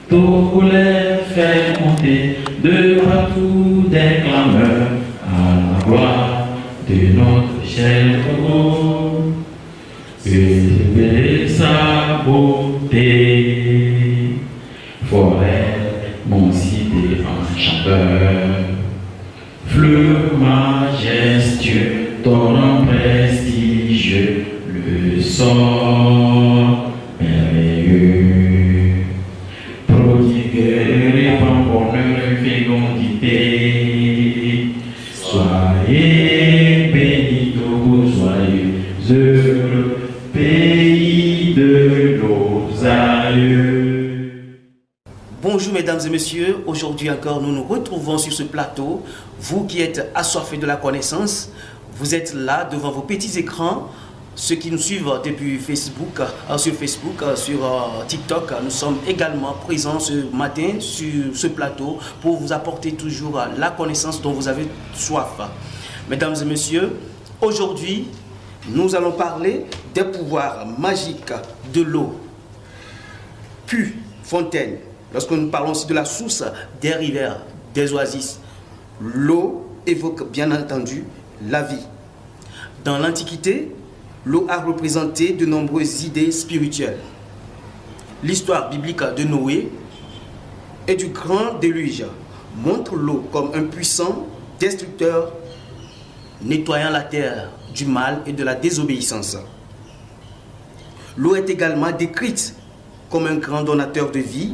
tous les faire monter de partout des clameurs à la gloire de notre cher Congo. Élever sa beauté, forêt, mon cité enchanteur, fleuve majestueux, torrent prestigieux, le sort merveilleux, prodigue, répand bonheur, fécondité. Soyez bénis, tous joyeux, heureux, pays de nos aïeux. Bonjour mesdames et messieurs, aujourd'hui encore nous nous retrouvons sur ce plateau. Vous qui êtes assoiffés de la connaissance, vous êtes là devant vos petits écrans. Ceux qui nous suivent depuis Facebook, sur TikTok, nous sommes également présents ce matin sur ce plateau pour vous apporter toujours la connaissance dont vous avez soif. Mesdames et messieurs, aujourd'hui, nous allons parler des pouvoirs magiques de l'eau. Puits, fontaine. Lorsque nous parlons aussi de la source des rivières, des oasis, l'eau évoque bien entendu la vie. Dans l'Antiquité, l'eau a représenté de nombreuses idées spirituelles. L'histoire biblique de Noé et du grand déluge montre l'eau comme un puissant destructeur nettoyant la terre du mal et de la désobéissance. L'eau est également décrite comme un grand donateur de vie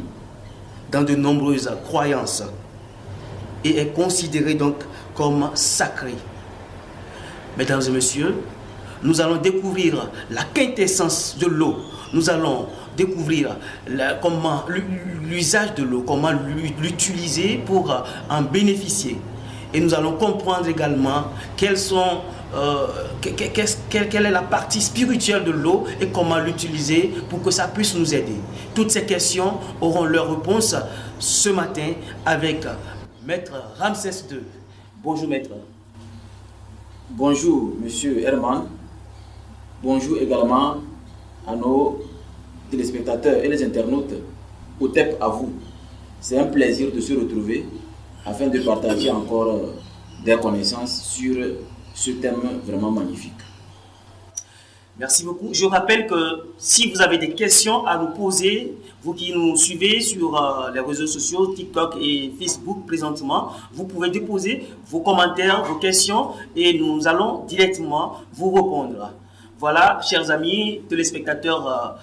dans de nombreuses croyances et est considérée donc comme sacrée. Mesdames et messieurs, nous allons découvrir la quintessence de l'eau. Nous allons découvrir comment l'usage de l'eau, comment l'utiliser pour en bénéficier. Et nous allons comprendre également quelle est la partie spirituelle de l'eau et comment l'utiliser pour que ça puisse nous aider. Toutes ces questions auront leur réponse ce matin avec Maître Ramsès II. Bonjour Maître. Bonjour Monsieur Herman. Bonjour également à nos téléspectateurs et les internautes. OTEP à vous. C'est un plaisir de se retrouver afin de partager encore des connaissances sur ce thème vraiment magnifique. Merci beaucoup. Je rappelle que si vous avez des questions à nous poser, vous qui nous suivez sur les réseaux sociaux, TikTok et Facebook présentement, vous pouvez déposer vos commentaires, vos questions et nous allons directement vous répondre. Voilà, chers amis téléspectateurs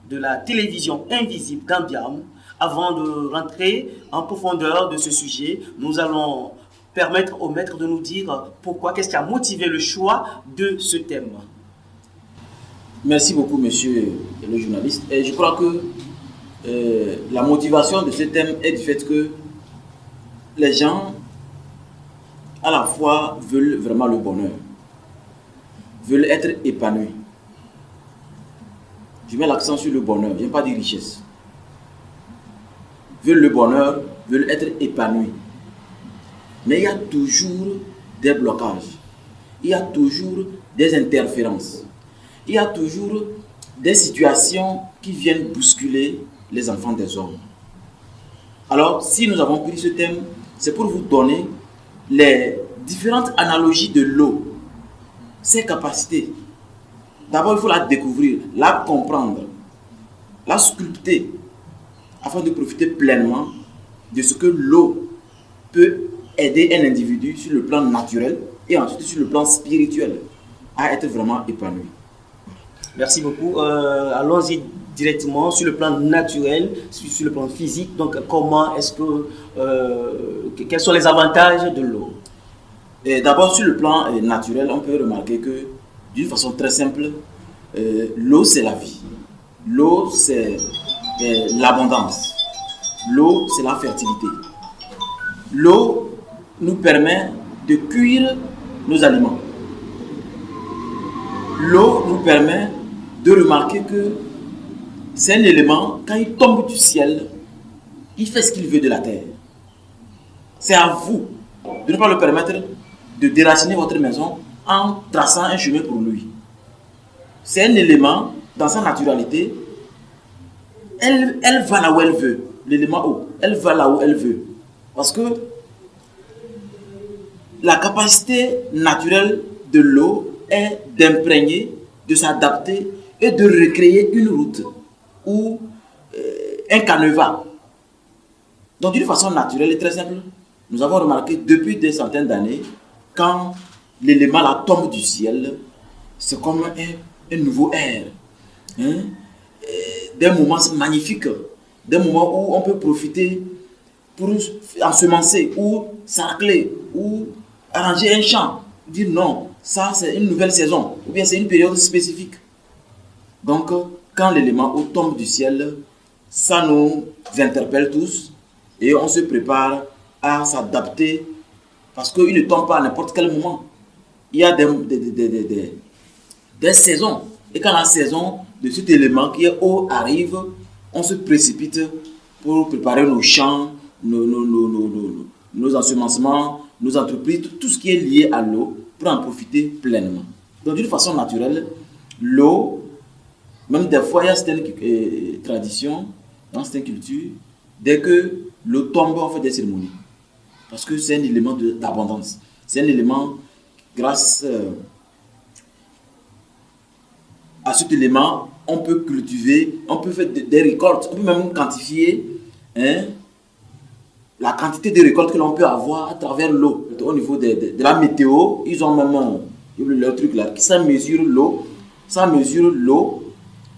de la télévision invisible d'Ambiam, avant de rentrer en profondeur de ce sujet, nous allons permettre au maître de nous dire pourquoi, qu'est-ce qui a motivé le choix de ce thème. Merci beaucoup, monsieur le journaliste. Et je crois que la motivation de ce thème est du fait que les gens, à la fois, veulent vraiment le bonheur, veulent être épanouis. Je mets l'accent sur le bonheur, je ne viens pas dire richesse. Veulent le bonheur, veulent être épanouis. Mais il y a toujours des blocages, il y a toujours des interférences, il y a toujours des situations qui viennent bousculer les enfants des hommes. Alors, si nous avons pris ce thème, c'est pour vous donner les différentes analogies de l'eau, ses capacités. D'abord, il faut la découvrir, la comprendre, la sculpter, afin de profiter pleinement de ce que l'eau peut aider un individu sur le plan naturel et ensuite sur le plan spirituel à être vraiment épanoui. Merci beaucoup. Allons-y directement sur le plan naturel, sur le plan physique. Donc, comment est-ce que, quels sont les avantages de l'eau? D'abord, sur le plan naturel, on peut remarquer que, d'une façon très simple, l'eau, c'est la vie. L'eau, c'est l'abondance. L'eau, c'est la fertilité. L'eau nous permet de cuire nos aliments. L'eau nous permet de remarquer que c'est un élément, quand il tombe du ciel, il fait ce qu'il veut de la terre. C'est à vous de ne pas le permettre de déraciner votre maison en traçant un chemin pour lui. C'est un élément, dans sa naturalité, elle va là où elle veut. l'élément eau, elle va là où elle veut. Parce que la capacité naturelle de l'eau est d'imprégner, de s'adapter et de recréer une route ou un canevas. Donc d'une façon naturelle et très simple, nous avons remarqué depuis des centaines d'années, quand l'élément là tombe du ciel, c'est comme un nouveau air. Hein? Des moments magnifiques, des moments où on peut profiter pour ensemencer ou sarcler ou arranger un champ. Dire non, ça c'est une nouvelle saison ou bien c'est une période spécifique. Donc quand l'élément eau tombe du ciel, ça nous interpelle tous et on se prépare à s'adapter parce qu'il ne tombe pas à n'importe quel moment. Il y a des saisons. Et quand la saison de cet élément qui est eau arrive, on se précipite pour préparer nos champs, nos ensemencements, nos entreprises, tout ce qui est lié à l'eau pour en profiter pleinement. Donc d'une façon naturelle, l'eau, même des fois il y a certaines traditions, dans certaines cultures, dès que l'eau tombe, on fait des cérémonies. Parce que c'est un élément d'abondance. C'est un élément, grâce à cet élément, on peut cultiver, on peut faire des récoltes, on peut même quantifier la quantité de récoltes que l'on peut avoir à travers l'eau. Au niveau de la météo, ils ont même leur truc là, ça mesure l'eau.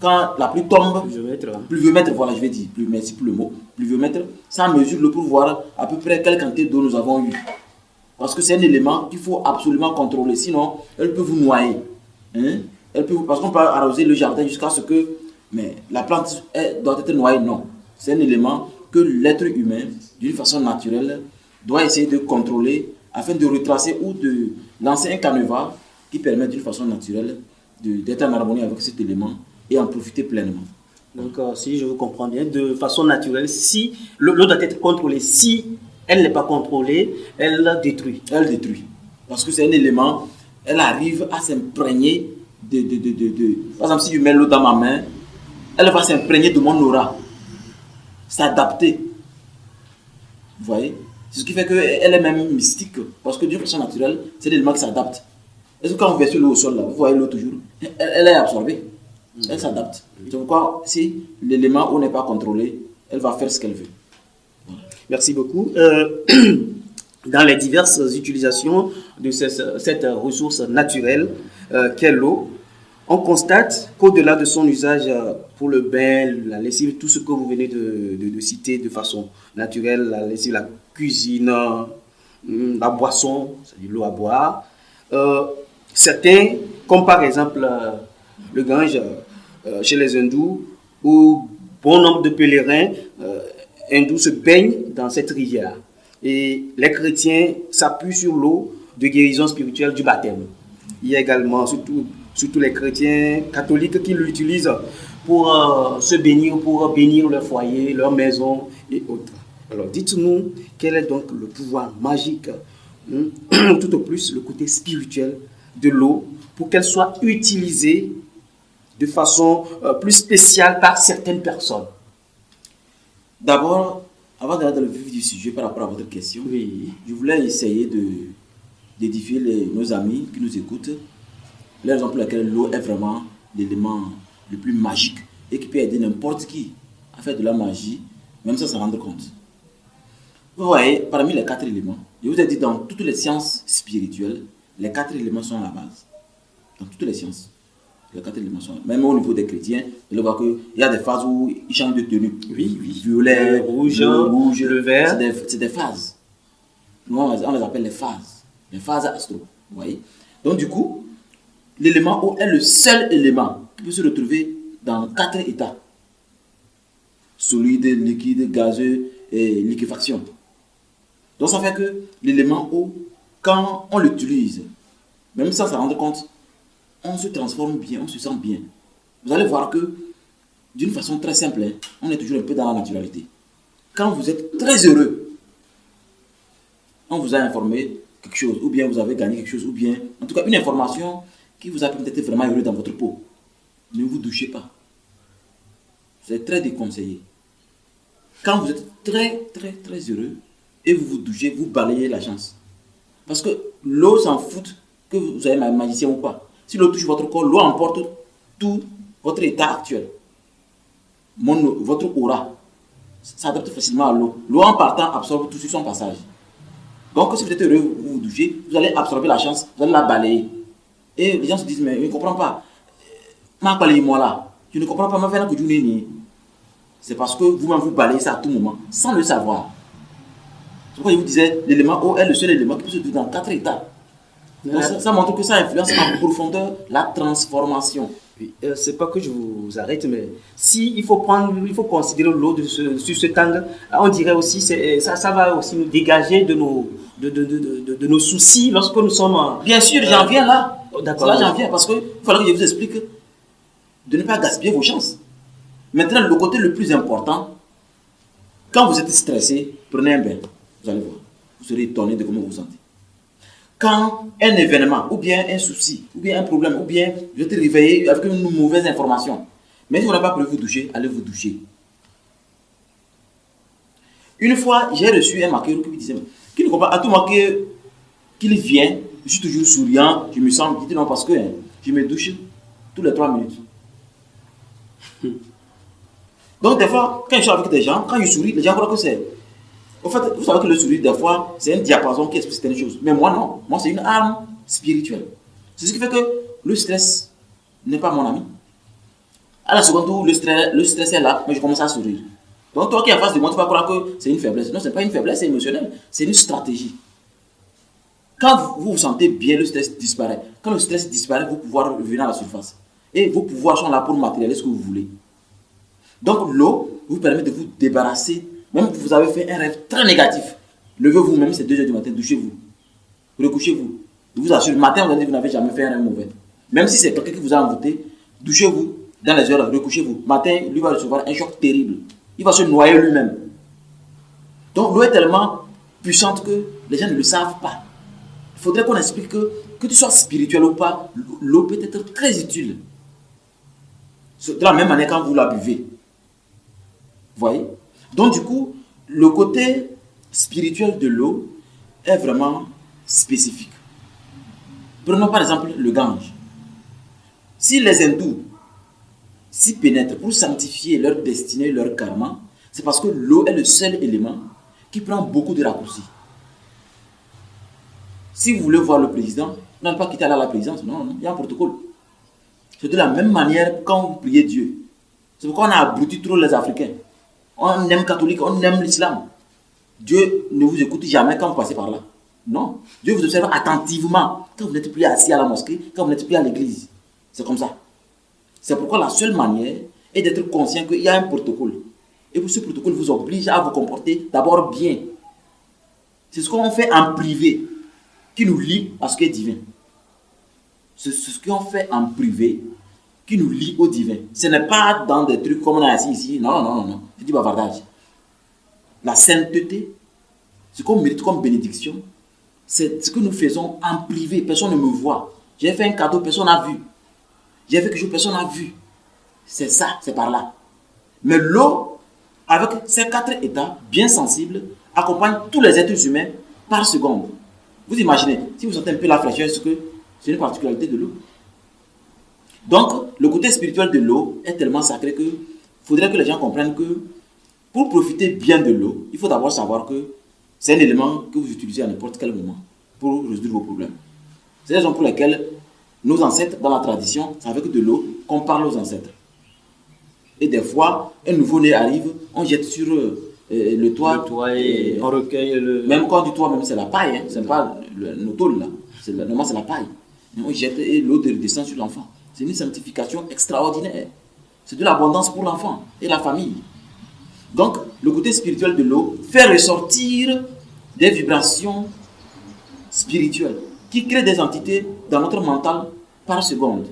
Quand la pluie tombe, pluviomètre, voilà, je vais dire, merci pour le mot, pluviomètre, ça mesure l'eau pour voir à peu près quelle quantité d'eau nous avons eu. Parce que c'est un élément qu'il faut absolument contrôler, sinon elle peut vous noyer. Parce qu'on peut arroser le jardin jusqu'à ce que la plante doit être noyée, non. C'est un élément que l'être humain, d'une façon naturelle, doit essayer de contrôler afin de retracer ou de lancer un canevas qui permet d'une façon naturelle d'être en harmonie avec cet élément et en profiter pleinement. Donc, si je vous comprends bien, de façon naturelle, si l'eau doit être contrôlée, si elle n'est pas contrôlée, elle détruit. Elle détruit. Parce que c'est un élément, elle arrive à s'imprégner Par exemple, si je mets l'eau dans ma main, elle va s'imprégner de mon aura, s'adapter. Vous voyez? C'est ce qui fait qu'elle est même mystique. Parce que d'une façon naturelle, c'est l'élément qui s'adapte. Est-ce que quand vous versez l'eau au sol, là, vous voyez l'eau toujours, elle est absorbée. Elle s'adapte. C'est pourquoi, si l'élément eau n'est pas contrôlé, elle va faire ce qu'elle veut. Voilà. Merci beaucoup. Dans les diverses utilisations de cette ressource naturelle qu'est l'eau, on constate qu'au-delà de son usage pour le bain, la lessive, tout ce que vous venez de citer de façon naturelle, la lessive, la cuisine, la boisson, c'est-à-dire l'eau à boire, certains, comme par exemple le Gange chez les hindous, où bon nombre de pèlerins hindous se baignent dans cette rivière. Et les chrétiens s'appuient sur l'eau de guérison spirituelle du baptême. Il y a également, surtout les chrétiens catholiques qui l'utilisent pour se bénir, pour bénir leur foyer, leur maison et autres. Alors dites-nous, quel est donc le pouvoir magique, tout au plus le côté spirituel de l'eau, pour qu'elle soit utilisée de façon plus spéciale par certaines personnes? D'abord, avant d'aller dans le vif du sujet par rapport à votre question, oui, je voulais essayer d'édifier nos amis qui nous écoutent, la raison pour laquelle l'eau est vraiment l'élément le plus magique et qui peut aider n'importe qui à faire de la magie, même sans s'en rendre compte. Vous voyez, parmi les 4 éléments, je vous ai dit dans toutes les sciences spirituelles, les 4 éléments sont la base. Dans toutes les sciences. Les 4 éléments sont là. Même au niveau des chrétiens, vous voyez qu'il y a des phases où ils changent de tenue. Oui. Violet, rouge, le vert. C'est des phases. Nous, on les appelle les phases. Les phases astro. Vous voyez? Donc, du coup, l'élément eau est le seul élément qui peut se retrouver dans 4 états: solide, liquide, gazeux et liquéfaction. Donc, ça fait que l'élément eau, quand on l'utilise, même sans s'en rendre compte, on se transforme bien, on se sent bien. Vous allez voir que, d'une façon très simple, on est toujours un peu dans la naturalité. Quand vous êtes très heureux, on vous a informé quelque chose, ou bien vous avez gagné quelque chose, ou bien, en tout cas, une information qui vous a permis d'être vraiment heureux dans votre peau. Ne vous douchez pas. C'est très déconseillé. quand vous êtes très, très, très heureux et vous vous douchez, vous balayez la chance. Parce que l'eau s'en fout que vous soyez magicien ou pas. Si l'eau touche votre corps, l'eau emporte tout votre état actuel. Votre aura s'adapte facilement à l'eau. L'eau en partant absorbe tout sur son passage. Donc si vous êtes heureux, vous vous douchez, vous allez absorber la chance, vous allez la balayer. Et les gens se disent, mais je ne comprends pas. Moi là, je ne comprends pas, c'est parce que vous-même vous balayez ça à tout moment, sans le savoir. C'est pourquoi je vous disais, l'élément eau est le seul élément qui peut se trouver dans 4 états. Donc, ça montre que ça influence en profondeur la transformation. Oui, c'est pas que je vous arrête, mais si il faut considérer l'eau sur cet angle, on dirait aussi ça va aussi nous dégager de nos soucis lorsque nous sommes. Bien sûr, j'en viens là. D'accord. Là, j'en viens parce qu'il faudrait que je vous explique de ne pas gaspiller vos chances. Maintenant, le côté le plus important, quand vous êtes stressé, prenez un bain. Vous allez voir. Vous serez étonné de comment vous vous sentez. Quand un événement, ou bien un souci, ou bien un problème, ou bien vous êtes réveillé avec une mauvaise information, mais si vous n'avez pas prévu vous doucher, allez vous doucher. Une fois, j'ai reçu un marqueur qui me disait qu'il ne comprend pas, à tout marqueur qu'il vient, je suis toujours souriant, je me sens, je dis non parce que je me douche tous les 3 minutes. Donc des fois, quand je suis avec des gens, quand je souris, les gens croient que c'est... En fait, vous savez que le sourire, des fois, c'est un diapason qui explique certaines choses. Mais moi, non. Moi, c'est une arme spirituelle. C'est ce qui fait que le stress n'est pas mon ami. À la seconde où le stress est là, mais je commence à sourire. Donc, toi qui es en face de moi, tu vas croire que c'est une faiblesse. Non, ce n'est pas une faiblesse, c'est émotionnel. C'est une stratégie. Quand vous vous sentez bien, le stress disparaît. Quand le stress disparaît, vos pouvoirs reviennent à la surface. Et vos pouvoirs sont là pour matérialiser ce que vous voulez. Donc, l'eau vous permet de vous débarrasser. Même que vous avez fait un rêve très négatif, levez-vous, même si c'est 2h du matin, douchez-vous, recouchez-vous. Je vous assure, le matin, vous allez dire que vous n'avez jamais fait un rêve mauvais. Même si c'est quelqu'un qui vous a envoûté, douchez-vous, dans les heures, recouchez-vous. Matin, lui va recevoir un choc terrible. Il va se noyer lui-même. Donc l'eau est tellement puissante que les gens ne le savent pas. Il faudrait qu'on explique que tu sois spirituel ou pas, l'eau peut être très utile. De la même manière quand vous la buvez. Vous voyez? Donc du coup, le côté spirituel de l'eau est vraiment spécifique. Prenons par exemple le Gange. Si les hindous s'y pénètrent pour sanctifier leur destinée, leur karma, c'est parce que l'eau est le seul élément qui prend beaucoup de raccourcis. Si vous voulez voir le président, vous n'allez pas quitter à la présidence, non, il y a un protocole. C'est de la même manière quand vous priez Dieu. C'est pourquoi on a abruti trop les Africains. On aime catholique, on aime l'islam. Dieu ne vous écoute jamais quand vous passez par là. Non. Dieu vous observe attentivement quand vous n'êtes plus assis à la mosquée, quand vous n'êtes plus à l'église. C'est comme ça. C'est pourquoi la seule manière est d'être conscient qu'il y a un protocole. Et ce protocole vous oblige à vous comporter d'abord bien. C'est ce qu'on fait en privé qui nous lie à ce qui est divin. C'est ce qu'on fait en privé qui nous lie au divin. Ce n'est pas dans des trucs comme on a assis ici. Non. C'est du bavardage. La sainteté, ce qu'on mérite comme bénédiction, c'est ce que nous faisons en privé. Personne ne me voit. J'ai fait un cadeau, personne n'a vu. J'ai fait quelque chose, personne n'a vu. C'est ça, c'est par là. Mais l'eau, avec ces 4 états bien sensibles, accompagne tous les êtres humains par seconde. Vous imaginez, si vous sentez un peu la fraîcheur, c'est une particularité de l'eau. Donc, le côté spirituel de l'eau est tellement sacré que faudrait que les gens comprennent que pour profiter bien de l'eau, il faut d'abord savoir que c'est un élément que vous utilisez à n'importe quel moment pour résoudre vos problèmes. C'est la raison pour laquelle nos ancêtres, dans la tradition, c'est avec de l'eau qu'on parle aux ancêtres. Et des fois, un nouveau-né arrive, on jette sur le toit. Le toit et on recueille le... Même quand du toit, même c'est la paille, hein, c'est pas nos tôles là. Normalement, c'est la paille. Et on jette et l'eau redescend sur l'enfant. C'est une sanctification extraordinaire. C'est de l'abondance pour l'enfant et la famille. Donc, le côté spirituel de l'eau fait ressortir des vibrations spirituelles qui créent des entités dans notre mental par seconde.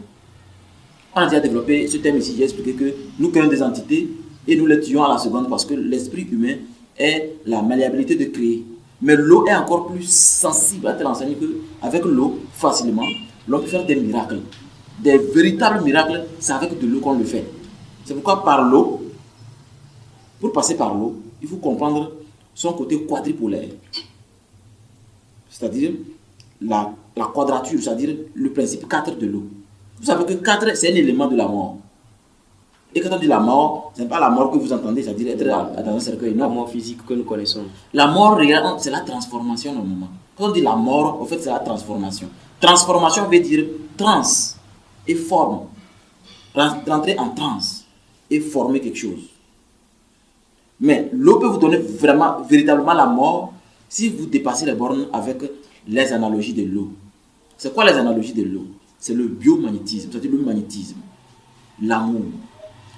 On a déjà développé ce thème ici. J'ai expliqué que nous créons des entités et nous les tuons à la seconde parce que l'esprit humain est la malléabilité de créer. Mais l'eau est encore plus sensible à telle enseigne qu'avec l'eau, facilement, l'on peut faire des miracles. Des véritables miracles, c'est avec de l'eau qu'on le fait. C'est pourquoi par l'eau, Pour passer par l'eau, il faut comprendre son côté quadripolaire. C'est-à-dire la quadrature, c'est-à-dire le principe 4 de l'eau. Vous savez que 4, c'est un élément de la mort. Et quand on dit la mort, ce n'est pas la mort que vous entendez, c'est-à-dire être dans un cercueil. Non. La mort physique que nous connaissons. La mort, c'est la transformation normalement. Quand on dit la mort, en fait, c'est la transformation. Transformation veut dire trans et forme. Rentrer en transe et former quelque chose. Mais l'eau peut vous donner véritablement la mort si vous dépassez les bornes avec les analogies de l'eau. C'est quoi les analogies de l'eau? C'est le biomagnétisme, c'est-à-dire le magnétisme, l'amour.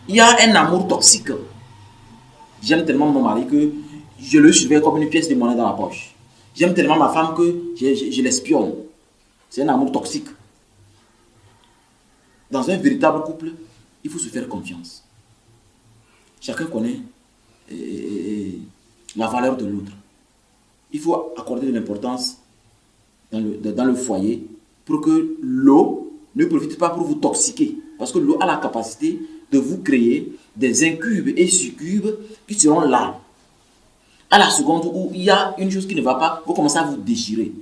Il y a un amour toxique. J'aime tellement mon mari que je le surveille comme une pièce de monnaie dans la poche. J'aime tellement ma femme que je l'espionne. C'est un amour toxique. Dans un véritable couple, il faut se faire confiance. Chacun connaît la valeur de l'autre. Il faut accorder de l'importance dans le foyer pour que l'eau ne profite pas pour vous toxiquer. Parce que l'eau a la capacité de vous créer des incubes et succubes qui seront là. À la seconde où il y a une chose qui ne va pas, vous commencez à vous déchirer.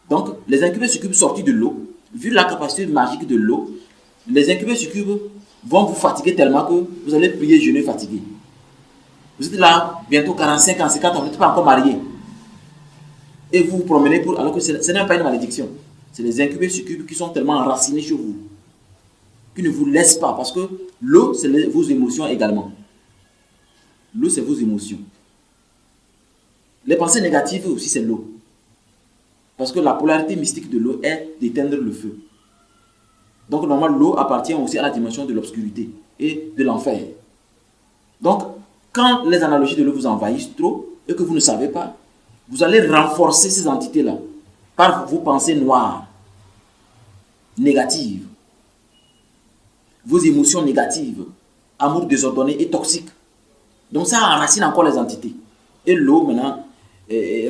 Donc, les incubes et succubes sortis de l'eau, vu la capacité magique de l'eau, les incubes et succubes vont vous fatiguer tellement que vous allez prier jeûner fatigué. Vous êtes là, bientôt 45 ans, 50 ans, vous n'êtes pas encore marié. Et vous vous promenez alors que ce n'est pas une malédiction. C'est les incubes et succubes qui sont tellement enracinés chez vous, qui ne vous laissent pas, parce que l'eau, c'est vos émotions également. L'eau, c'est vos émotions. Les pensées négatives aussi, c'est l'eau. Parce que la polarité mystique de l'eau est d'éteindre le feu. Donc, normalement, l'eau appartient aussi à la dimension de l'obscurité et de l'enfer. Donc, quand les analogies de l'eau vous envahissent trop et que vous ne savez pas, vous allez renforcer ces entités-là par vos pensées noires, négatives, vos émotions négatives, amour désordonné et toxique. Donc, ça enracine encore les entités. Et l'eau, maintenant,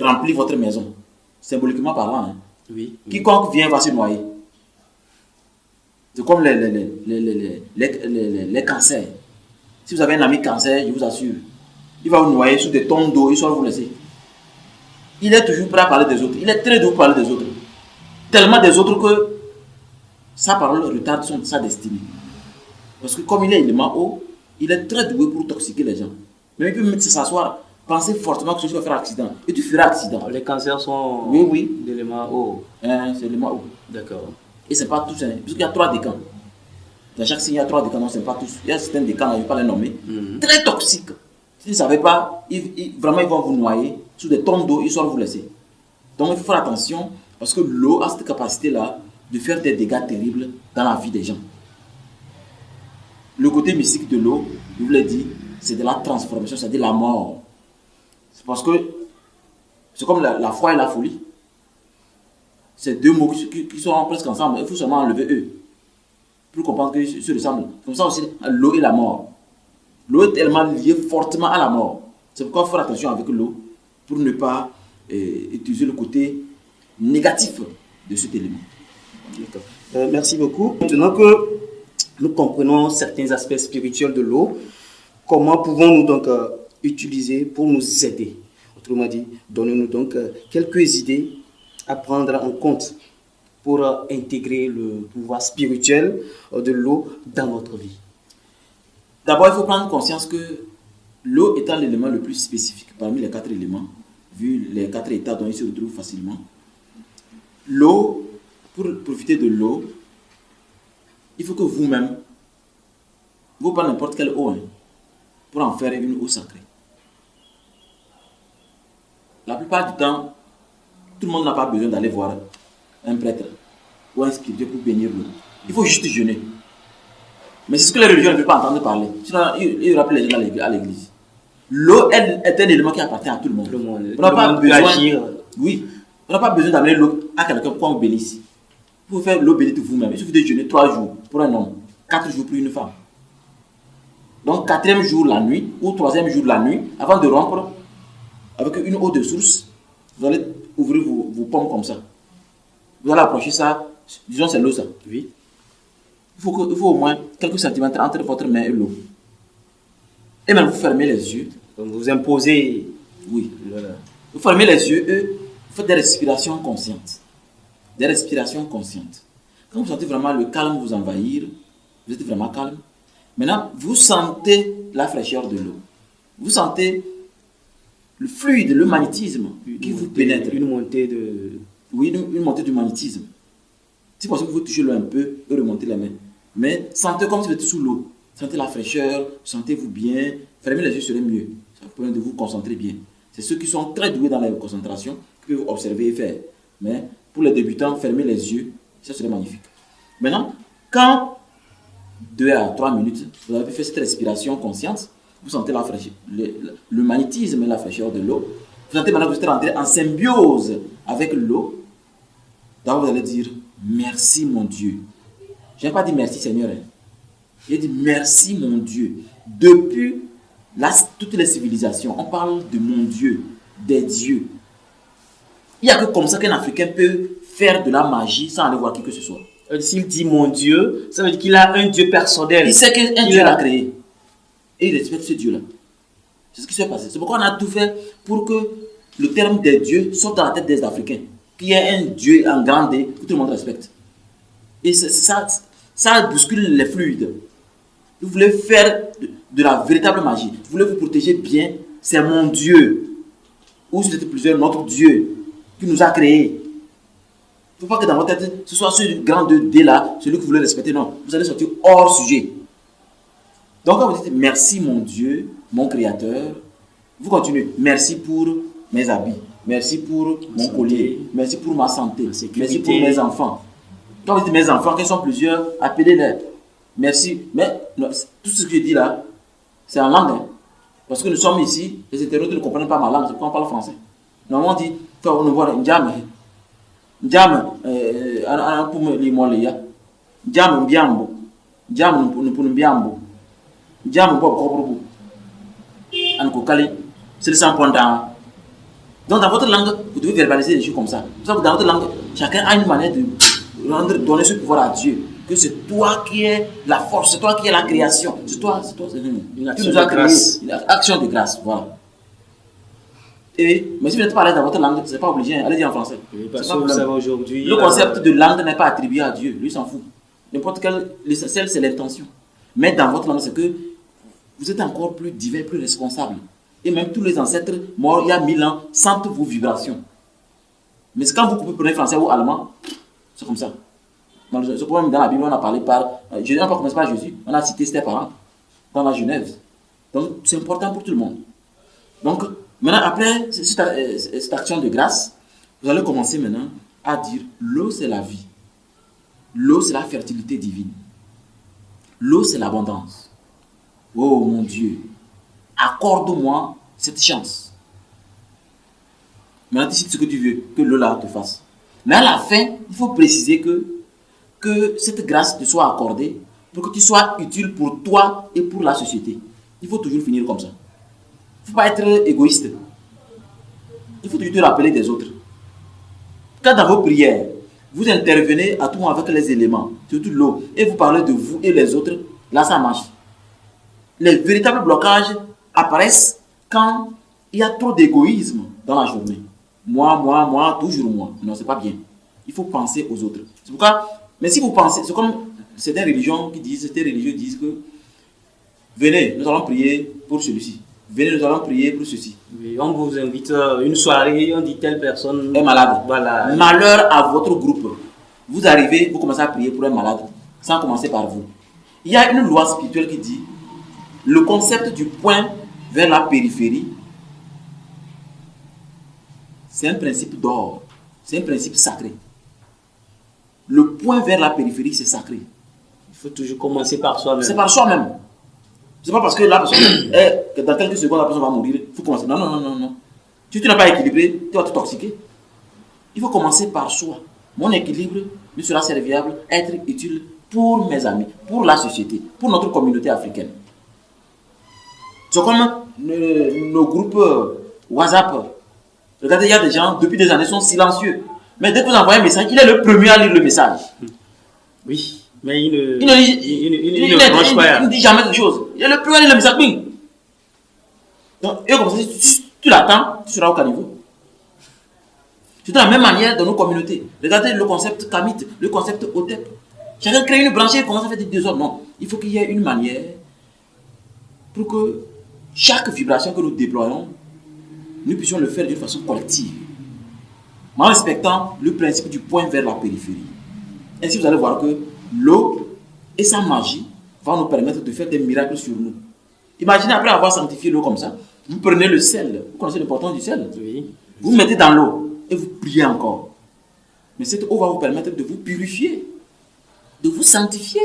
remplit votre maison. Symboliquement parlant. Hein. Oui. Quiconque vient va se noyer. C'est comme les cancers. Si vous avez un ami cancer, je vous assure, il va vous noyer sous des tonnes d'eau, il va vous laisser. Il est toujours prêt à parler des autres. Il est très doux pour parler des autres. Tellement des autres que sa parole retarde sa destinée. Parce que comme il est élément eau, il est très doué pour toxiquer les gens. Mais il peut même s'asseoir, penser fortement que tu vas faire accident. Et tu feras accident. Les cancers sont oui. d'éléments eau. C'est l'élément eau. D'accord. Et ce n'est pas tous, parce qu'il y a 3 décans. Dans chaque signe, il y a 3 décans, non, ce n'est pas tous. Il y a certains décans, je ne vais pas les nommer. Très toxiques. Si vous ne savez pas, vraiment, ils vont vous noyer sous des tonnes d'eau, ils vont vous laisser. Donc, il faut faire attention, parce que l'eau a cette capacité-là de faire des dégâts terribles dans la vie des gens. Le côté mystique de l'eau, je vous l'ai dit, c'est de la transformation, c'est-à-dire la mort. C'est parce que c'est comme la foi et la folie. C'est 2 mots qui sont presque ensemble. Il faut seulement enlever eux pour comprendre qu'ils se ressemblent. Comme ça aussi, l'eau et la mort. L'eau est tellement liée fortement à la mort. C'est pourquoi il faut faire attention avec l'eau pour ne pas utiliser le côté négatif de cet élément. Merci beaucoup. Maintenant que nous comprenons certains aspects spirituels de l'eau, comment pouvons-nous donc utiliser pour nous aider? Autrement dit, donnez-nous donc quelques idées à prendre en compte pour intégrer le pouvoir spirituel de l'eau dans notre vie. D'abord, il faut prendre conscience que l'eau étant l'élément le plus spécifique parmi les 4 éléments, vu les 4 états dont il se retrouve facilement, l'eau, pour profiter de l'eau, il faut que vous-même, vous prenez n'importe quelle eau, pour en faire une eau sacrée. La plupart du temps, tout le monde n'a pas besoin d'aller voir un prêtre ou un spirituel pour bénir l'eau. Il faut juste jeûner. Mais c'est ce que les religions ne veulent pas entendre parler. Sinon, ils rappellent les gens à l'église. L'eau est un élément qui appartient à tout le monde. On n'a pas besoin. Oui, on n'a pas besoin d'amener l'eau à quelqu'un pour qu'on vous bénisse. Vous pouvez faire l'eau bénite vous-même. Il suffit de jeûner 3 jours pour un homme, 4 jours pour une femme. Donc, 4e jour la nuit ou 3e jour la nuit, avant de rompre avec une eau de source, vous allez ouvrir vos pommes comme ça. Vous allez approcher ça, disons c'est l'eau ça. Oui. Il faut au moins quelques centimètres entre votre main et l'eau. Et maintenant, vous fermez les yeux. Donc vous imposez. Oui. Voilà. Vous fermez les yeux et vous faites des respirations conscientes. Des respirations conscientes. Quand vous sentez vraiment le calme vous envahir, vous êtes vraiment calme. Maintenant, vous sentez la fraîcheur de l'eau. Vous sentez le fluide, le magnétisme qui vous pénètre. Une montée de... Oui, une montée du magnétisme. Si possible, vous touchez l'eau un peu et remontez les mains. Mais sentez comme si vous étiez sous l'eau. Sentez la fraîcheur, sentez-vous bien. Fermez les yeux serait mieux. Ça vous permet de vous concentrer bien. C'est ceux qui sont très doués dans la concentration qui peuvent observer et faire. Mais pour les débutants, fermez les yeux. Ça serait magnifique. Maintenant, quand 2 à 3 minutes, vous avez fait cette respiration consciente, vous sentez la fraîcheur, le magnétisme et la fraîcheur de l'eau. Vous sentez maintenant que vous êtes rentré en symbiose avec l'eau. Donc vous allez dire merci mon Dieu. Je n'ai pas dit merci Seigneur. J'ai dit merci mon Dieu. Depuis toutes les civilisations, on parle de mon Dieu, des dieux. Il n'y a que comme ça qu'un Africain peut faire de la magie sans aller voir qui que ce soit. S'il dit mon Dieu, ça veut dire qu'il a un Dieu personnel. Il sait qu'un Dieu l'a créé. Et il respecte ce Dieu-là. C'est ce qui s'est passé. C'est pourquoi on a tout fait pour que le terme des dieux sorte dans la tête des Africains. Qu'il y ait un Dieu en grand D que tout le monde respecte. Et ça bouscule les fluides. Vous voulez faire de la véritable magie. Vous voulez vous protéger bien. C'est mon Dieu. Ou si c'était plusieurs, notre Dieu qui nous a créés. Il ne faut pas que dans votre tête, ce soit ce grand D là, celui que vous voulez respecter. Non, vous allez sortir hors sujet. Donc quand vous dites merci mon Dieu, mon Créateur, vous continuez. Merci pour mes habits. Merci pour mon collier. Merci pour ma santé. Merci pour mes enfants. Quand vous dites mes enfants, qu'ils sont plusieurs, appelez-les. Merci. Mais non, tout ce que je dis là, c'est en langue. Hein. Parce que nous sommes ici, les internautes ne comprennent pas ma langue, c'est pourquoi on parle français. Normalement, on dit, quand on voit Ndjame, Ndjame, pour me lire moi les gars, Ndjame Mbiambo, Ndjame pour Mbiambo, Ndjame pour Kobrobo, Anko Kali, c'est le 100 points dans. Donc dans votre langue, vous devez verbaliser des choses comme ça. Pour ça que dans votre langue, chacun a une manière de donner ce pouvoir à Dieu. Que c'est toi qui es la force, c'est toi qui es la création. C'est toi, c'est une action de grâce. Une action de grâce, voilà. Mais si vous n'êtes pas à l'aise dans votre langue, ce n'est pas obligé, allez dire en français. Oui, parce que vous savez aujourd'hui... Le concept de langue n'est pas attribué à Dieu, lui s'en fout. N'importe quel, l'essentiel c'est l'intention. Mais dans votre langue, c'est que vous êtes encore plus divin, plus responsable. Et même tous les ancêtres morts il y a 1000 ans sentent vos vibrations. Mais c'est quand vous prenez français ou allemand, c'est comme ça. Dans la Bible, on a parlé par... Jésus, on n'a pas commencé par Jésus, on a cité ses parents dans la Genève. Donc, c'est important pour tout le monde. Donc, maintenant, après cette action de grâce, vous allez commencer maintenant à dire l'eau, c'est la vie. L'eau, c'est la fertilité divine. L'eau, c'est l'abondance. Oh mon Dieu, accorde-moi cette chance. Maintenant, décide ce que tu veux que l'eau là te fasse. Mais à la fin, il faut préciser que cette grâce te soit accordée pour que tu sois utile pour toi et pour la société. Il faut toujours finir comme ça. Il ne faut pas être égoïste. Il faut toujours te rappeler des autres. Quand dans vos prières, vous intervenez à tout moment avec les éléments, surtout l'eau, et vous parlez de vous et les autres, là ça marche. Les véritables blocages apparaissent quand il y a trop d'égoïsme dans la journée. Moi, toujours moi. Non, c'est pas bien. Il faut penser aux autres. C'est pourquoi, mais si vous pensez, c'est comme certaines religions qui disent, certains religieux disent que venez, nous allons prier pour celui-ci. Venez, nous allons prier pour ceci. Oui, on vous invite à une soirée, on dit telle personne est malade. Voilà. Malheur à votre groupe. Vous arrivez, vous commencez à prier pour un malade, sans commencer par vous. Il y a une loi spirituelle qui dit le concept du point vers la périphérie, c'est un principe d'or, c'est un principe sacré. Le point vers la périphérie, c'est sacré. Il faut toujours commencer par soi-même. C'est par soi-même. C'est pas parce que la personne, que dans quelques secondes, la personne va mourir. Il faut commencer. Non. Si tu n'es pas équilibré, tu vas te toxiquer. Il faut commencer par soi. Mon équilibre me sera serviable, être utile pour mes amis, pour la société, pour notre communauté africaine. C'est comme nos groupes WhatsApp. Regardez, il y a des gens, depuis des années, sont silencieux. Mais dès que vous envoyez un message, il est le premier à lire le message. Oui, mais il ne branche pas. Il ne dit jamais quelque chose. Il est le premier à lire le message. Donc, et comme ça, si tu l'attends, tu seras au caniveau. C'est de la même manière dans nos communautés. Regardez le concept Kamit, le concept Otep. Chacun crée une branche et commence à faire des désordres. Non, il faut qu'il y ait une manière pour que chaque vibration que nous déployons, nous puissions le faire d'une façon collective, en respectant le principe du point vers la périphérie. Ainsi, vous allez voir que l'eau et sa magie vont nous permettre de faire des miracles sur nous. Imaginez, après avoir sanctifié l'eau comme ça, vous prenez le sel. Vous connaissez l'importance du sel? Oui. Vous mettez dans l'eau et vous priez encore. Mais cette eau va vous permettre de vous purifier, de vous sanctifier.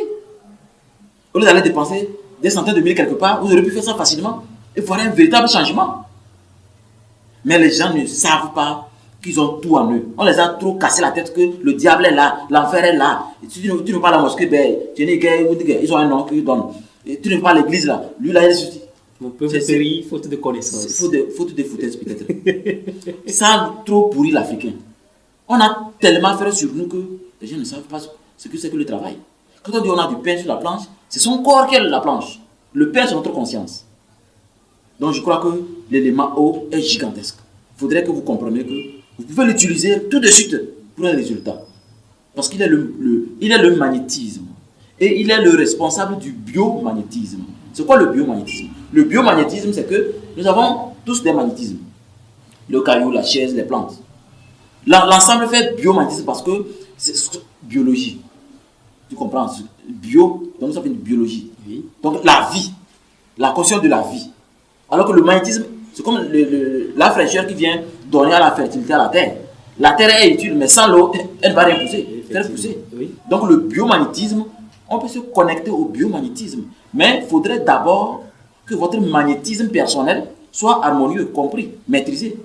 Au lieu d'aller dépenser des centaines de milliers quelque part, vous aurez pu faire ça facilement et voir un véritable changement. Mais les gens ne savent pas qu'ils ont tout en eux. On les a trop cassé la tête que le diable est là, l'enfer est là. Et tu ne vas pas à la mosquée, ils ont un nom qu'ils donnent. Et tu ne vas pas à l'église là, lui là il est sorti. Mon peuple périt faute de connaissances. Faute de foutaise peut-être. Ça a trop pourri l'Africain. On a tellement fait sur nous que les gens ne savent pas ce que c'est que le travail. Quand on dit on a du pain sur la planche, c'est son corps qui est la planche. Le pain c'est notre conscience. Donc je crois que l'élément eau est gigantesque. Il faudrait que vous compreniez que vous pouvez l'utiliser tout de suite pour un résultat. Parce qu'il est le magnétisme. Et il est le responsable du biomagnétisme. C'est quoi le biomagnétisme? Le biomagnétisme, c'est que nous avons tous des magnétismes. Le caillou, la chaise, les plantes. L'ensemble fait biomagnétisme parce que c'est biologie. Tu comprends? Bio, donc ça fait une biologie. Oui. Donc la vie, la conscience de la vie. Alors que le magnétisme, c'est comme la fraîcheur qui vient donner à la fertilité à la terre. La terre est utile, mais sans l'eau, elle ne va rien pousser. Faire pousser. Oui. Donc le biomagnétisme, on peut se connecter au biomagnétisme. Mais il faudrait d'abord que votre magnétisme personnel soit harmonieux, compris, maîtrisé,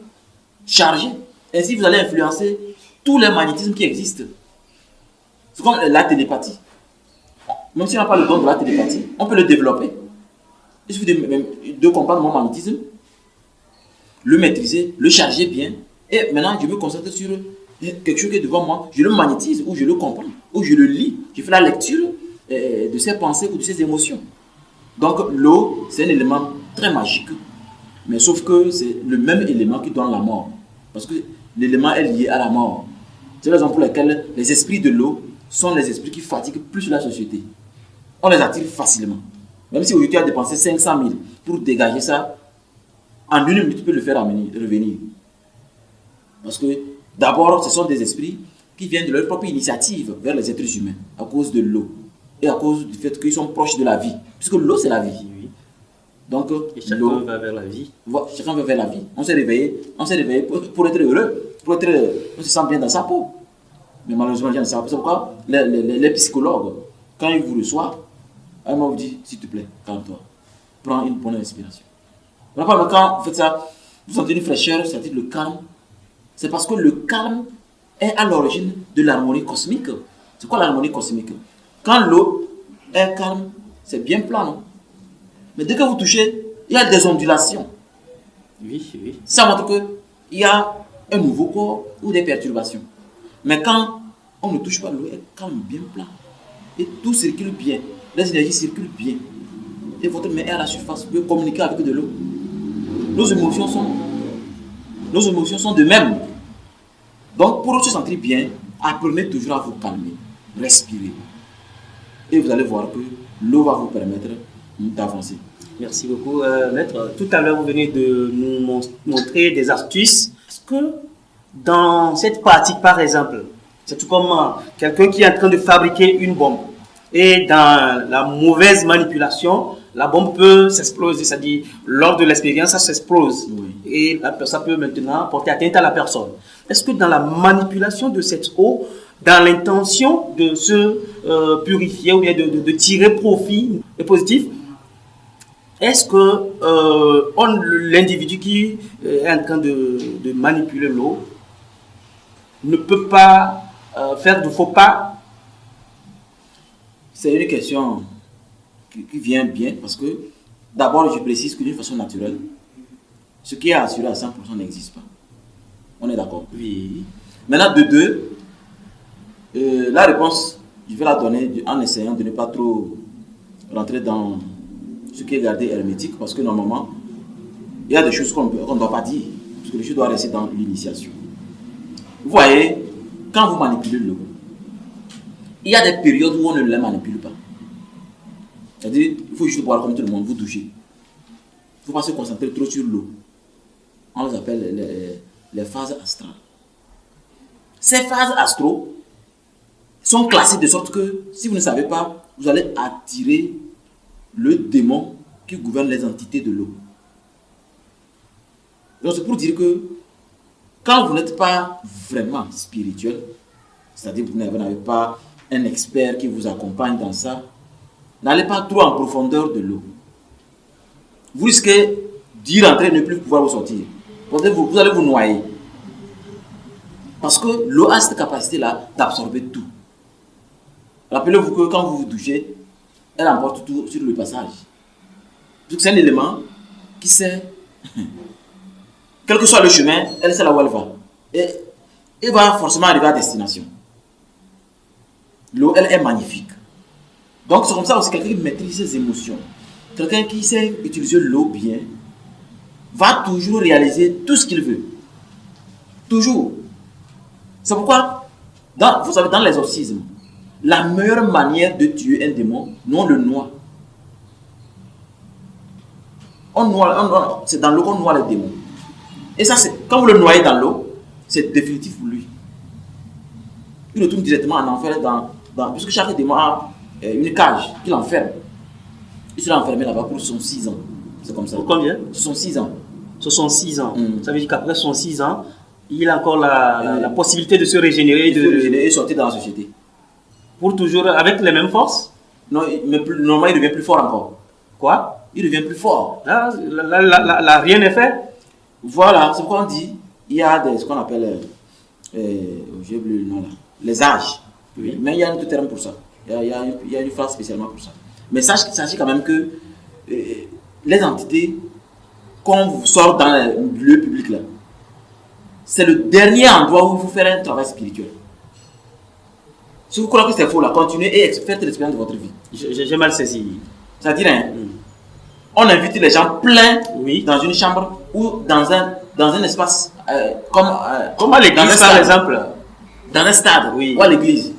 chargé. Ainsi, vous allez influencer tous les magnétismes qui existent. C'est comme la télépathie. Même si on n'a pas le don de la télépathie, on peut le développer. Il suffit de comprendre mon magnétisme, le maîtriser, le charger bien. Et maintenant, je me concentre sur quelque chose qui est devant moi. Je le magnétise, ou je le comprends, ou je le lis. Je fais la lecture de ses pensées ou de ses émotions. Donc, l'eau, c'est un élément très magique. Mais sauf que c'est le même élément qui donne la mort. Parce que l'élément est lié à la mort. C'est la raison pour laquelle les esprits de l'eau sont les esprits qui fatiguent plus la société. On les attire facilement. Même si aujourd'hui tu as dépensé 500 000 pour dégager ça, en une minute tu peux le faire revenir. Parce que d'abord, ce sont des esprits qui viennent de leur propre initiative vers les êtres humains à cause de l'eau et à cause du fait qu'ils sont proches de la vie. Puisque l'eau, c'est la vie. Oui. Donc, et chacun va vers la vie. Chacun va vers la vie. On s'est réveillé pour être heureux, on se sent bien dans sa peau. Mais malheureusement, je ne sais pas. C'est pourquoi les psychologues, quand ils vous reçoivent, ils vous disent, s'il te plaît, calme-toi. Prends une bonne respiration. Quand vous faites ça, vous sentez une fraîcheur, vous sentez le calme. C'est parce que le calme est à l'origine de l'harmonie cosmique. C'est quoi l'harmonie cosmique? Quand l'eau est calme, c'est bien plat, non? Mais dès que vous touchez, il y a des ondulations. Oui, oui. Ça montre qu'il y a un nouveau corps ou des perturbations. Mais quand on ne touche pas l'eau, elle est calme, bien plat. Et tout circule bien. Les énergies circulent bien. Et votre main est à la surface. Vous pouvez communiquer avec de l'eau. Nos émotions sont de même. Donc, pour se sentir bien, apprenez toujours à vous calmer. Respirez. Et vous allez voir que l'eau va vous permettre d'avancer. Merci beaucoup, maître. Tout à l'heure, vous venez de nous montrer des astuces. Est-ce que dans cette pratique, par exemple, c'est tout comme quelqu'un qui est en train de fabriquer une bombe et dans la mauvaise manipulation, la bombe peut s'exploser, c'est-à-dire lors de l'expérience, ça s'explose. Oui. Et ça peut maintenant porter atteinte à la personne. Est-ce que dans la manipulation de cette eau, dans l'intention de se purifier ou bien de tirer profit positif, est-ce que l'individu qui est en train de manipuler l'eau ne peut pas faire de faux pas? C'est une question qui vient bien parce que d'abord je précise que d'une façon naturelle, ce qui est assuré à 100% n'existe pas. On est d'accord? Oui. Maintenant, de deux, la réponse, je vais la donner en essayant de ne pas trop rentrer dans ce qui est gardé hermétique parce que normalement, il y a des choses qu'on ne doit pas dire, parce que les choses doivent rester dans l'initiation. Vous voyez, quand vous manipulez l'eau, il y a des périodes où on ne la manipule pas. C'est-à-dire, il faut juste boire comme tout le monde, vous douchez. Il ne faut pas se concentrer trop sur l'eau. On les appelle les phases astrales. Ces phases astrales sont classées de sorte que, si vous ne savez pas, vous allez attirer le démon qui gouverne les entités de l'eau. Donc c'est pour dire que quand vous n'êtes pas vraiment spirituel, c'est-à-dire que vous n'avez pas un expert qui vous accompagne dans ça, n'allez pas trop en profondeur de l'eau. Vous risquez d'y rentrer et ne plus pouvoir vous sortir. Vous allez vous noyer. Parce que l'eau a cette capacité-là d'absorber tout. Rappelez-vous que quand vous vous douchez, elle emporte tout sur le passage. Donc c'est un élément qui sait, quel que soit le chemin, elle sait là où elle va. Et elle va forcément arriver à destination. L'eau, elle est magnifique. Donc c'est comme ça aussi, quelqu'un qui maîtrise ses émotions, quelqu'un qui sait utiliser l'eau bien, va toujours réaliser tout ce qu'il veut. Toujours. C'est pourquoi, vous savez, dans l'exorcisme, la meilleure manière de tuer un démon, nous on le noie. C'est dans l'eau qu'on noie les démons. Et ça, quand vous le noyez dans l'eau, c'est définitif pour lui. Il retourne directement en enfer, puisque chaque démon a une cage qui l'enferme. Il sera enfermé là-bas pour son 6 ans. C'est comme ça. Pour combien? Ce sont 6 ans. Ce sont 6 ans. Ça veut dire qu'après son 6 ans, il a encore la possibilité de se régénérer et sortir dans la société. Pour toujours avec les mêmes forces? Non, mais normalement, il devient plus fort encore. Quoi? Il devient plus fort. Là, rien n'est fait. Voilà, c'est pourquoi on dit, il y a ce qu'on appelle, j'ai oublié le nom là, les âges. Oui. Mais il y a un autre terme pour ça. Il y a une phrase spécialement pour ça. Mais sachez quand même que les entités, quand vous sortez dans le lieu public là, c'est le dernier endroit où il faut faire un travail spirituel. Si vous croyez que c'est faux là, continuez et faites l'expérience de votre vie. J'ai mal saisi. C'est-à-dire, on invite les gens pleins dans une chambre ou dans un espace comme à l'église par exemple. Dans un stade ou à l'église.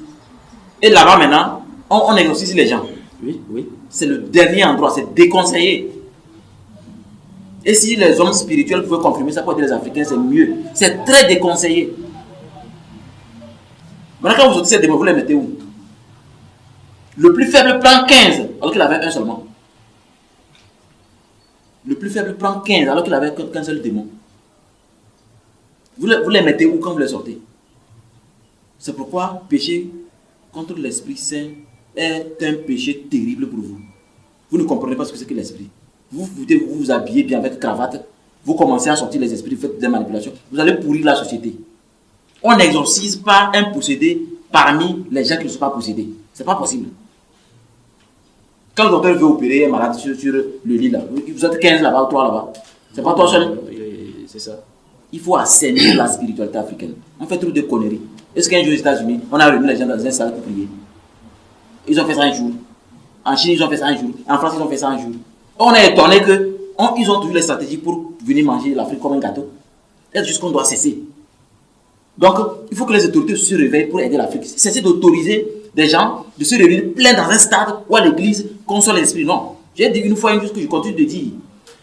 Et là-bas maintenant, on exorcise les gens. Oui. C'est le dernier endroit, c'est déconseillé. Et si les hommes spirituels pouvaient confirmer ça pour dire les Africains, c'est mieux. C'est très déconseillé. Maintenant, quand vous sortez ces démons, vous les mettez où? Le plus faible prend 15, alors qu'il avait un seulement. Le plus faible prend 15, alors qu'il avait qu'un seul démon. Vous les mettez où quand vous les sortez? C'est pourquoi pécher contre l'Esprit Saint est un péché terrible pour vous. Vous ne comprenez pas ce que c'est que l'esprit. Vous habillez bien avec cravate, vous commencez à sortir les esprits, vous faites des manipulations, vous allez pourrir la société. On n'exorcise pas un possédé parmi les gens qui ne sont pas possédés. Ce n'est pas possible. Quand le docteur veut opérer un malade sur le lit là, vous êtes 15 là-bas, 3 là-bas. C'est pas toi seul. C'est ça. Il faut assainir la spiritualité africaine. On fait trop de conneries. Est-ce qu'un jour aux États-Unis, on a réuni les gens dans un salle pour prier? Ils ont fait ça un jour. En Chine, ils ont fait ça un jour. En France, ils ont fait ça un jour. On est étonné qu'ils ont toujours les stratégies pour venir manger l'Afrique comme un gâteau. C'est juste qu'on doit cesser. Donc, il faut que les autorités se réveillent pour aider l'Afrique. Cesser d'autoriser des gens de se réunir plein dans un stade ou à l'église, qu'on soit l'esprit. Non. J'ai dit une fois une chose que je continue de dire.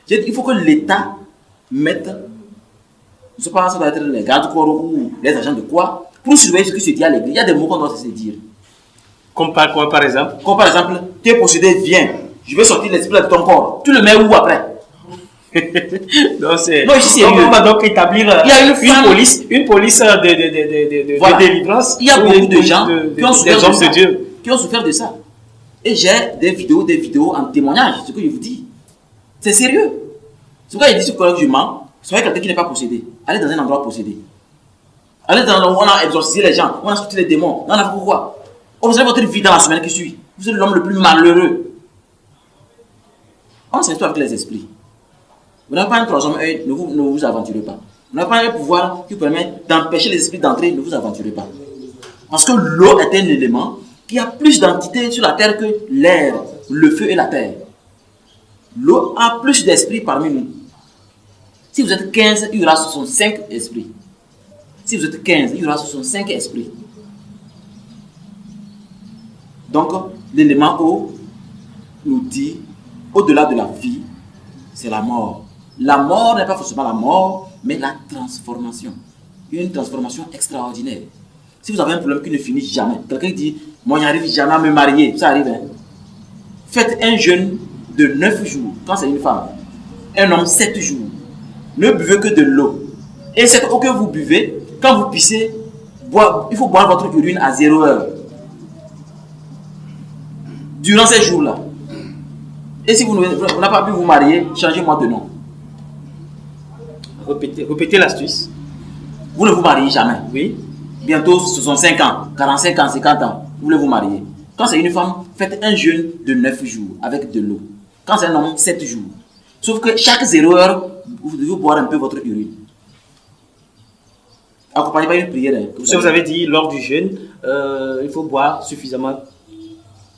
J'ai dit il faut que l'État mette, je ne sais pas, ça doit être les gardes-corps ou les agents de quoi, pour surveiller ce qui se dit à l'église. Il y a des mots qu'on doit cesser de dire. Comme par exemple? Comme par exemple, tu es possédé, viens. Je vais sortir l'esprit de ton corps. Tu le mets où après? Non, ici, on va donc établir une police de délivrance. Il y a beaucoup de gens qui ont souffert de ça. Et j'ai des vidéos en témoignage, ce que je vous dis. C'est sérieux. C'est pourquoi il dit ce que je mens. Soyez quelqu'un qui n'est pas possédé. Allez dans un endroit possédé. Allez dans un endroit où on a exorcisé les gens, on a sorti les démons. On a fait pourquoi? Observez votre vie dans la semaine qui suit. Vous êtes l'homme le plus malheureux. On s'installe avec les esprits. Vous n'avez pas un troisième œil, ne vous aventurez pas. Vous n'avez pas un pouvoir qui permet d'empêcher les esprits d'entrer, ne vous aventurez pas. Parce que l'eau est un élément qui a plus d'entités sur la terre que l'air, le feu et la terre. L'eau a plus d'esprits parmi nous. Si vous êtes 15, il y aura 65 esprits. Si vous êtes 15, il y aura 65 esprits. Donc, l'élément O nous dit, au-delà de la vie, c'est la mort. La mort n'est pas forcément la mort, mais la transformation. Une transformation extraordinaire. Si vous avez un problème qui ne finit jamais, quelqu'un dit, moi, je n'arrive jamais à me marier, ça arrive. Hein? Faites un jeûne de 9 jours, quand c'est une femme. Un homme, 7 jours. Ne buvez que de l'eau. Et cette eau que vous buvez, quand vous pissez, il faut boire votre urine à 0 heure. Durant ces jours-là. Et si vous n'avez pas pu vous marier, changez-moi de nom. Répétez l'astuce. Vous ne vous mariez jamais. Oui. Bientôt, ce sont 5 ans, 45 ans, 50 ans. Vous voulez vous marier. Quand c'est une femme, faites un jeûne de 9 jours avec de l'eau. Quand c'est un homme, 7 jours. Sauf que chaque 0 heure, vous devez boire un peu votre urine. Accompagnez pas une prière. Hein, Ce que vous avez dit lors du jeûne, il faut boire suffisamment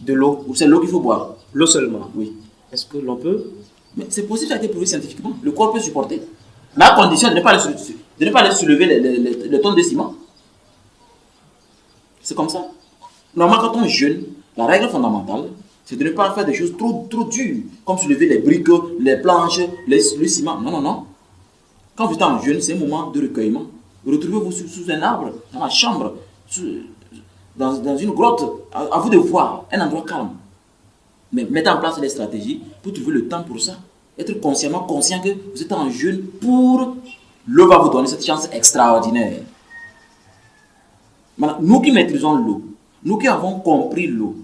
de l'eau. C'est l'eau qu'il faut boire. L'eau seulement. Oui. Est-ce que l'on peut? Mais c'est possible, ça a été prouvé scientifiquement. Le corps peut supporter. Mais à condition de ne pas aller soulever les tonnes de ciment. C'est comme ça. Normalement, quand on jeûne, la règle fondamentale, c'est de ne pas faire des choses trop dures, comme soulever les briques, les planches, le ciment. Non, non, non. Quand vous êtes en jeûne, c'est un moment de recueillement. Retrouvez-vous sous un arbre, dans la chambre, dans une grotte, à vous de voir, un endroit calme. Mais mettez en place des stratégies pour trouver le temps pour ça. Être consciemment conscient que vous êtes en jeûne pour l'eau va vous donner cette chance extraordinaire. Maintenant, nous qui maîtrisons l'eau, nous qui avons compris l'eau,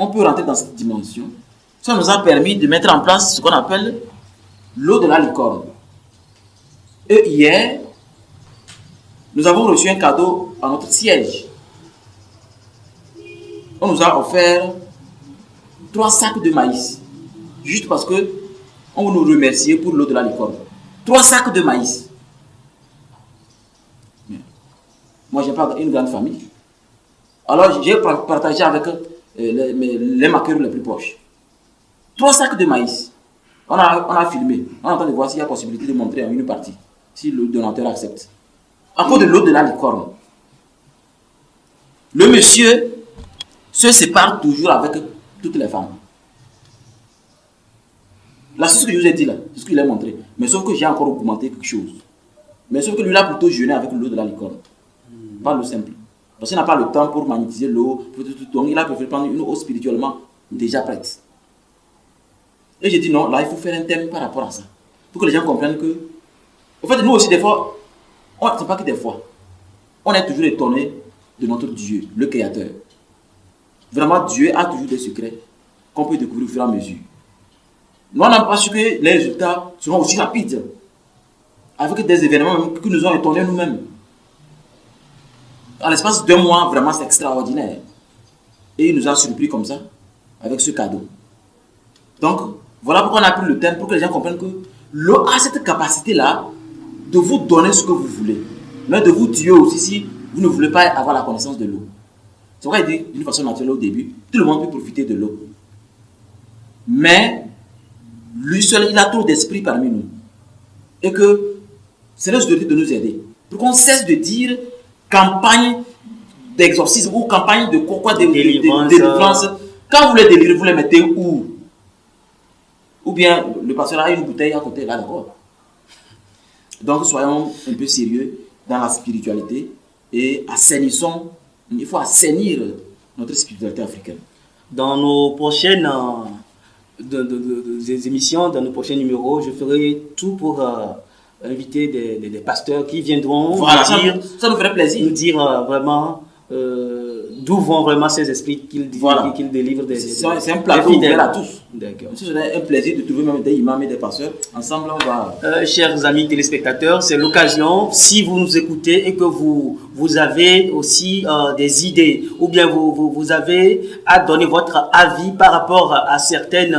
on peut rentrer dans cette dimension. Ça nous a permis de mettre en place ce qu'on appelle l'eau de la licorne. Et hier, nous avons reçu un cadeau à notre siège. On nous a offert 3 sacs de maïs. Juste parce que on veut nous remercier pour l'eau de la licorne. 3 sacs de maïs. Moi, je n'ai pas une grande famille. Alors, j'ai partagé avec les maquereaux les plus proches. 3 sacs de maïs. On a filmé. On est en train de voir s'il y a possibilité de montrer en une partie. Si le donateur accepte. À cause de l'eau de la licorne. Le monsieur se sépare toujours avec toutes les femmes. Là, c'est ce que je vous ai dit là. C'est ce qu'il a montré. Mais sauf que j'ai encore augmenté quelque chose. Mais sauf que lui, il a plutôt jeûné avec l'eau de la licorne. Pas l'eau simple. Parce qu'il n'a pas le temps pour magnétiser l'eau. Donc, il a préféré prendre une eau spirituellement déjà prête. Et j'ai dit non, là, il faut faire un thème par rapport à ça. Pour que les gens comprennent que. En fait, nous aussi, des fois, c'est pas que des fois. On est toujours étonné de notre Dieu, le Créateur. Vraiment, Dieu a toujours des secrets qu'on peut découvrir au fur et à mesure. Nous, on n'a pas su que les résultats seront aussi rapides. Avec des événements qui nous ont étonnés nous-mêmes. En l'espace d'1 mois, vraiment, c'est extraordinaire. Et il nous a surpris comme ça, avec ce cadeau. Donc, voilà pourquoi on a pris le thème, pour que les gens comprennent que l'eau a cette capacité-là de vous donner ce que vous voulez, mais de vous tuer aussi si vous ne voulez pas avoir la connaissance de l'eau. C'est vrai, il dit d'une façon naturelle au début, tout le monde peut profiter de l'eau. Mais, lui seul, il a trop d'esprit parmi nous. Et que c'est notre autorité de nous aider. Pour qu'on cesse de dire campagne d'exorcisme ou campagne de quoi de délivrance. Quand vous les délivrez, vous les mettez où? Ou bien le pasteur a une bouteille à côté, là, d'accord. Donc soyons un peu sérieux dans la spiritualité et assainissons. Il faut assainir notre spiritualité africaine. Dans nos prochaines émissions, dans nos prochains numéros, je ferai tout pour inviter des pasteurs qui viendront voilà, ça nous ferait plaisir. Nous dire vraiment d'où vont vraiment ces esprits qu'ils voilà. Délivrent c'est un plateau ouvert à tous. D'accord. C'est un plaisir de trouver même des imams et des pasteurs. Ensemble, on va... chers amis téléspectateurs, c'est l'occasion, si vous nous écoutez et que vous avez aussi des idées, ou bien vous avez à donner votre avis par rapport à certaines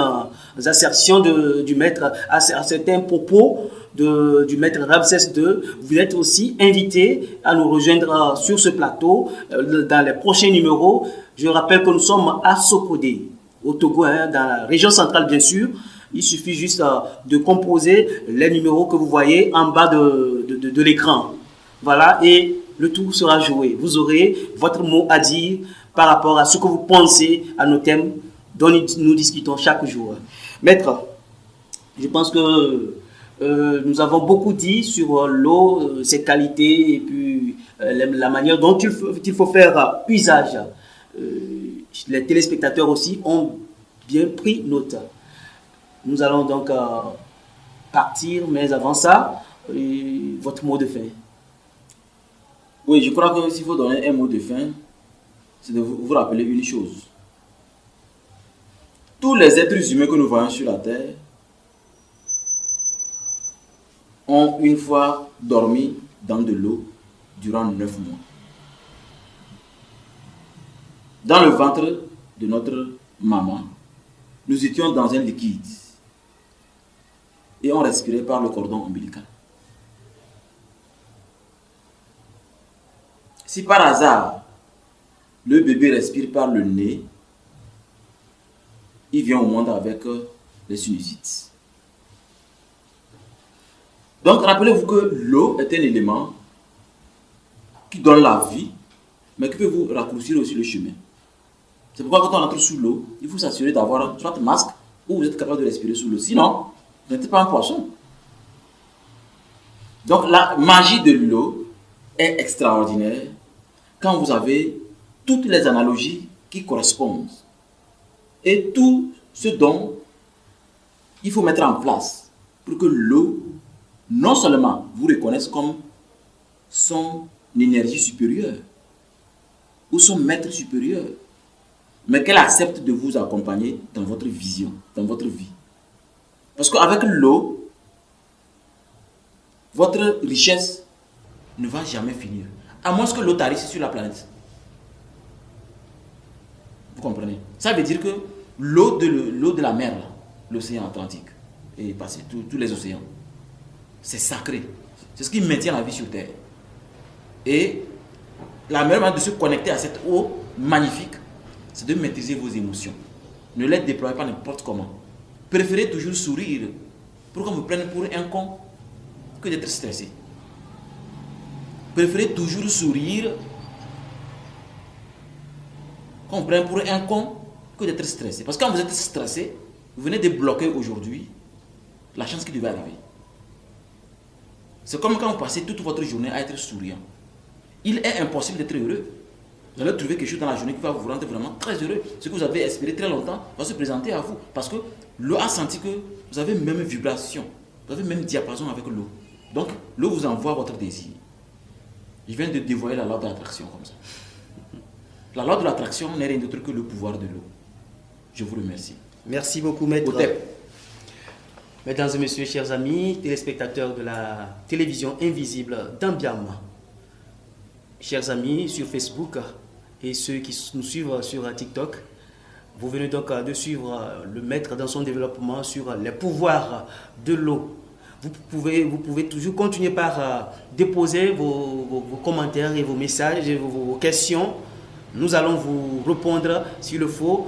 assertions du maître, à certains propos du maître Ramsès II, vous êtes aussi invité à nous rejoindre sur ce plateau dans les prochains numéros. Je rappelle que nous sommes à Sokodé, au Togo, dans la région centrale bien sûr. Il suffit juste de composer les numéros que vous voyez en bas de l'écran. Voilà, et le tour sera joué. Vous aurez votre mot à dire par rapport à ce que vous pensez à nos thèmes dont nous discutons chaque jour. Maître, je pense que nous avons beaucoup dit sur l'eau, ses qualités et puis la manière dont il faut faire usage. Les téléspectateurs aussi ont bien pris note. Nous allons donc partir, mais avant ça, votre mot de fin. Oui, je crois que s'il faut donner un mot de fin, c'est de vous rappeler une chose. Tous les êtres humains que nous voyons sur la terre ont une fois dormi dans de l'eau durant 9 mois. Dans le ventre de notre maman, nous étions dans un liquide et on respirait par le cordon ombilical. Si par hasard, le bébé respire par le nez, il vient au monde avec les sinusites. Donc, rappelez-vous que l'eau est un élément qui donne la vie, mais qui peut vous raccourcir aussi le chemin. C'est pourquoi quand on entre sous l'eau, il faut s'assurer d'avoir soit un masque ou vous êtes capable de respirer sous l'eau. Sinon, vous n'êtes pas un poisson. Donc, la magie de l'eau est extraordinaire quand vous avez toutes les analogies qui correspondent et tout ce dont il faut mettre en place pour que l'eau non seulement vous reconnaisse comme son énergie supérieure ou son maître supérieur, mais qu'elle accepte de vous accompagner dans votre vision, dans votre vie. Parce qu'avec l'eau, votre richesse ne va jamais finir. À moins que l'eau tarisse sur la planète. Vous comprenez? Ça veut dire que l'eau de la mer, l'océan Atlantique, et passé tous les océans, c'est sacré. C'est ce qui maintient la vie sur Terre. Et la meilleure manière de se connecter à cette eau magnifique, c'est de maîtriser vos émotions. Ne les déployez pas n'importe comment. Préférez toujours sourire pour qu'on vous prenne pour un con que d'être stressé. Préférez toujours sourire qu'on vous prenne pour un con que d'être stressé. Parce que quand vous êtes stressé, vous venez de bloquer aujourd'hui la chance qui devait arriver. C'est comme quand vous passez toute votre journée à être souriant. Il est impossible d'être heureux. Vous allez trouver quelque chose dans la journée qui va vous rendre vraiment très heureux. Ce que vous avez espéré très longtemps va se présenter à vous. Parce que l'eau a senti que vous avez même vibration. Vous avez même diapason avec l'eau. Donc, l'eau vous envoie votre désir. Je viens de dévoiler la loi de l'attraction comme ça. La loi de l'attraction n'est rien d'autre que le pouvoir de l'eau. Je vous remercie. Merci beaucoup, maître. Otep. Mesdames et messieurs, chers amis, téléspectateurs de la télévision invisible d'Ambiam, chers amis sur Facebook et ceux qui nous suivent sur TikTok, vous venez donc de suivre le maître dans son développement sur les pouvoirs de l'eau. Vous pouvez toujours continuer par déposer vos commentaires et vos messages et vos questions. Nous allons vous répondre s'il le faut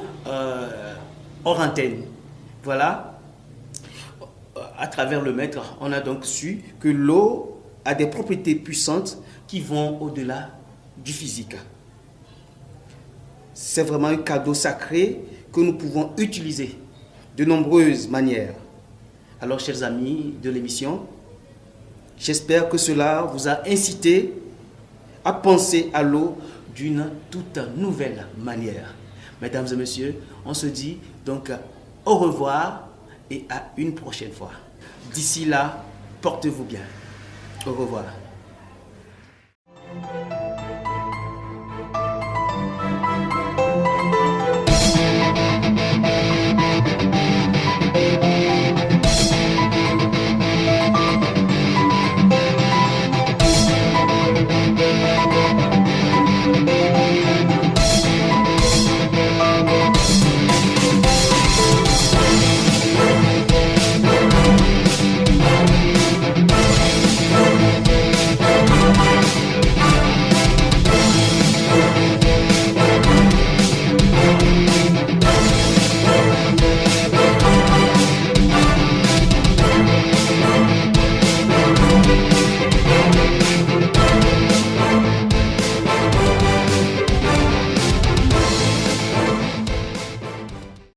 hors antenne. Voilà. À travers le maître, on a donc su que l'eau a des propriétés puissantes qui vont au-delà du physique. C'est vraiment un cadeau sacré que nous pouvons utiliser de nombreuses manières. Alors, chers amis de l'émission, j'espère que cela vous a incité à penser à l'eau d'une toute nouvelle manière. Mesdames et messieurs, on se dit donc au revoir et à une prochaine fois. D'ici là, portez-vous bien. Au revoir.